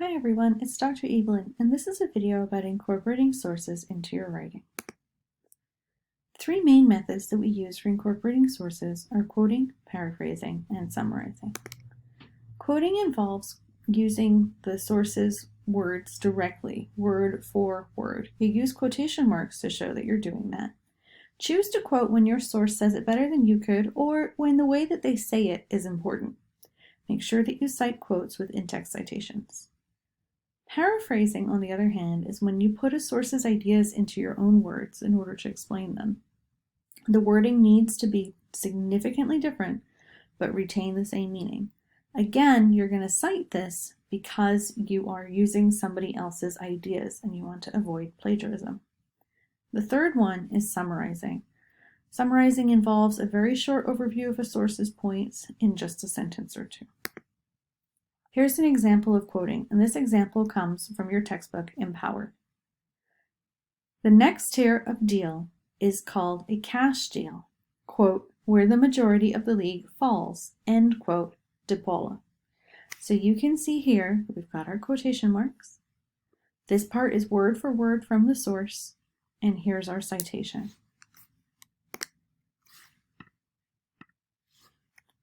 Hi everyone, it's Dr. Evelyn, and this is a video about incorporating sources into your writing. Three main methods that we use for incorporating sources are quoting, paraphrasing, and summarizing. Quoting involves using the source's words directly, word for word. You use quotation marks to show that you're doing that. Choose to quote when your source says it better than you could, or when the way that they say it is important. Make sure that you cite quotes with in-text citations. Paraphrasing, on the other hand, is when you put a source's ideas into your own words in order to explain them. The wording needs to be significantly different, but retain the same meaning. Again, you're going to cite this because you are using somebody else's ideas and you want to avoid plagiarism. The third one is summarizing. Summarizing involves a very short overview of a source's points in just a sentence or two. Here's an example of quoting, and this example comes from your textbook, Empower. The next tier of deal is called a cash deal, quote, where the majority of the league falls, end quote, DePaula. So you can see here, we've got our quotation marks. This part is word for word from the source, and here's our citation.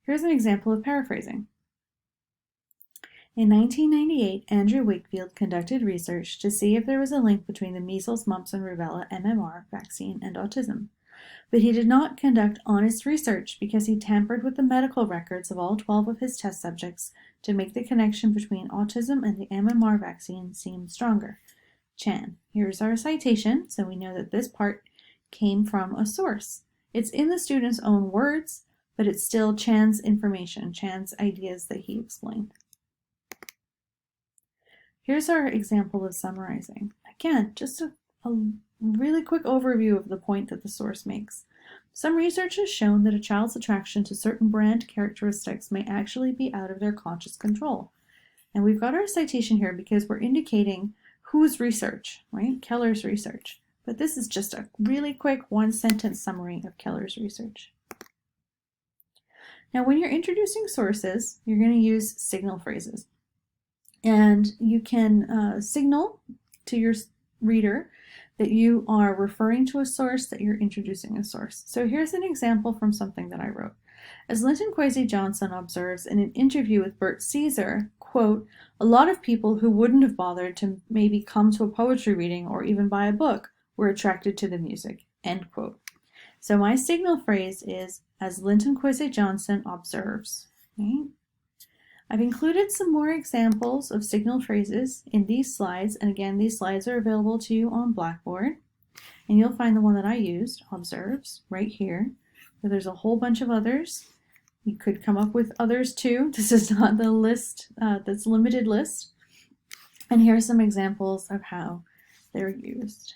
Here's an example of paraphrasing. In 1998, Andrew Wakefield conducted research to see if there was a link between the measles, mumps, and rubella MMR vaccine and autism. But he did not conduct honest research because he tampered with the medical records of all 12 of his test subjects to make the connection between autism and the MMR vaccine seem stronger. Chan. Here's our citation, so we know that this part came from a source. It's in the student's own words, but it's still Chan's information, Chan's ideas that he explained. Here's our example of summarizing. Again, just a really quick overview of the point that the source makes. Some research has shown that a child's attraction to certain brand characteristics may actually be out of their conscious control. And we've got our citation here because we're indicating whose research, right? Keller's research. But this is just a really quick one-sentence summary of Keller's research. Now, when you're introducing sources, you're going to use signal phrases. And you can signal to your reader that you are referring to a source, that you're introducing a source. So here's an example from something that I wrote. As Linton Kwesi Johnson observes in an interview with Bert Caesar, quote, a lot of people who wouldn't have bothered to maybe come to a poetry reading or even buy a book were attracted to the music, end quote. So my signal phrase is, as Linton Kwesi Johnson observes. Okay? I've included some more examples of signal phrases in these slides, and again, these slides are available to you on Blackboard, and you'll find the one that I used, observes, right here, but there's a whole bunch of others. You could come up with others too. This is not the list, that's limited list, and here are some examples of how they're used.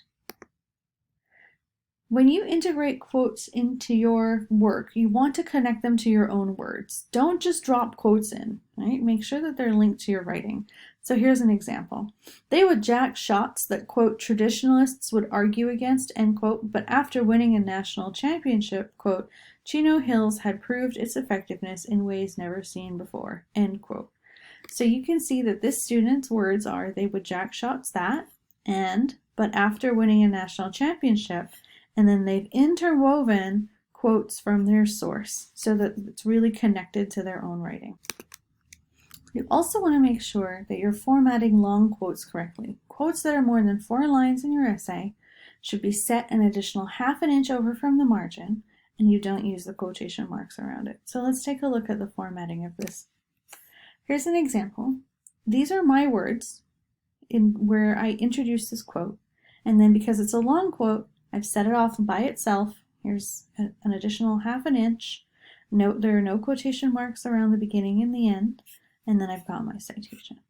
When you integrate quotes into your work, you want to connect them to your own words. Don't just drop quotes in, right? Make sure that they're linked to your writing. So here's an example. They would jack shots that, quote, traditionalists would argue against, end quote, but after winning a national championship, quote, Chino Hills had proved its effectiveness in ways never seen before, end quote. So you can see that this student's words are, they would jack shots that, and, but after winning a national championship, and then they've interwoven quotes from their source so that it's really connected to their own writing. You also want to make sure that you're formatting long quotes correctly. Quotes that are more than 4 lines in your essay should be set an additional ½ an inch over from the margin, and you don't use the quotation marks around it. So let's take a look at the formatting of this. Here's an example. These are my words in where I introduce this quote, and then because it's a long quote, I've set it off by itself. Here's an additional ½ an inch. Note there are no quotation marks around the beginning and the end. And then I've got my citation.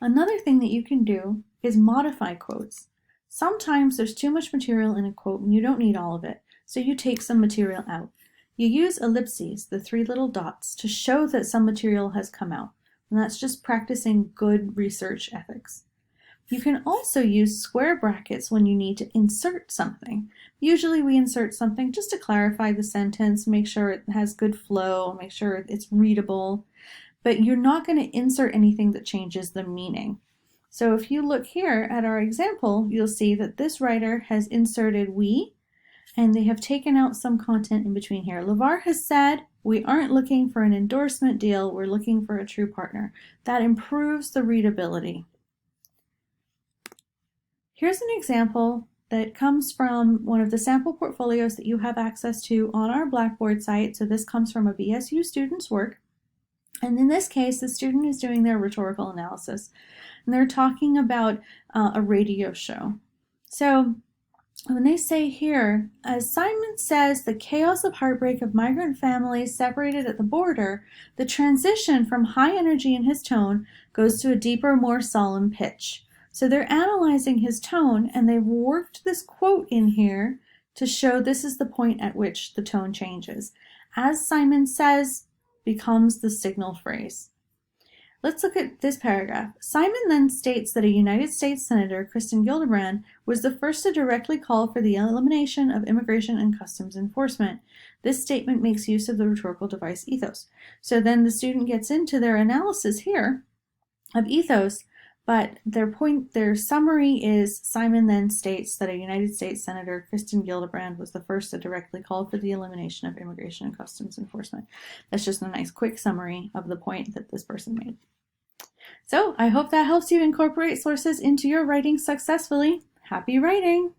Another thing that you can do is modify quotes. Sometimes there's too much material in a quote and you don't need all of it, so you take some material out. You use ellipses, the 3 little dots, to show that some material has come out. And that's just practicing good research ethics. You can also use square brackets when you need to insert something. Usually we insert something just to clarify the sentence, make sure it has good flow, make sure it's readable. but you're not going to insert anything that changes the meaning. So if you look here at our example, you'll see that this writer has inserted we, and they have taken out some content in between here. LeVar has said, we aren't looking for an endorsement deal, we're looking for a true partner. That improves the readability. Here's an example that comes from one of the sample portfolios that you have access to on our Blackboard site. So this comes from a BSU student's work. And in this case, the student is doing their rhetorical analysis. And they're talking about a radio show. So when they say here, as Simon says, the chaos of heartbreak of migrant families separated at the border, the transition from high energy in his tone goes to a deeper, more solemn pitch. So they're analyzing his tone, and they've worked this quote in here to show this is the point at which the tone changes. As Simon says becomes the signal phrase. Let's look at this paragraph. Simon then states that a United States Senator, Kristen Gillibrand, was the first to directly call for the elimination of immigration and customs enforcement. This statement makes use of the rhetorical device ethos. So then the student gets into their analysis here of ethos, but their summary is Simon then states that a United States Senator, Kristen Gillibrand, was the first to directly call for the elimination of immigration and customs enforcement. That's just a nice quick summary of the point that this person made. So I hope that helps you incorporate sources into your writing successfully. Happy writing!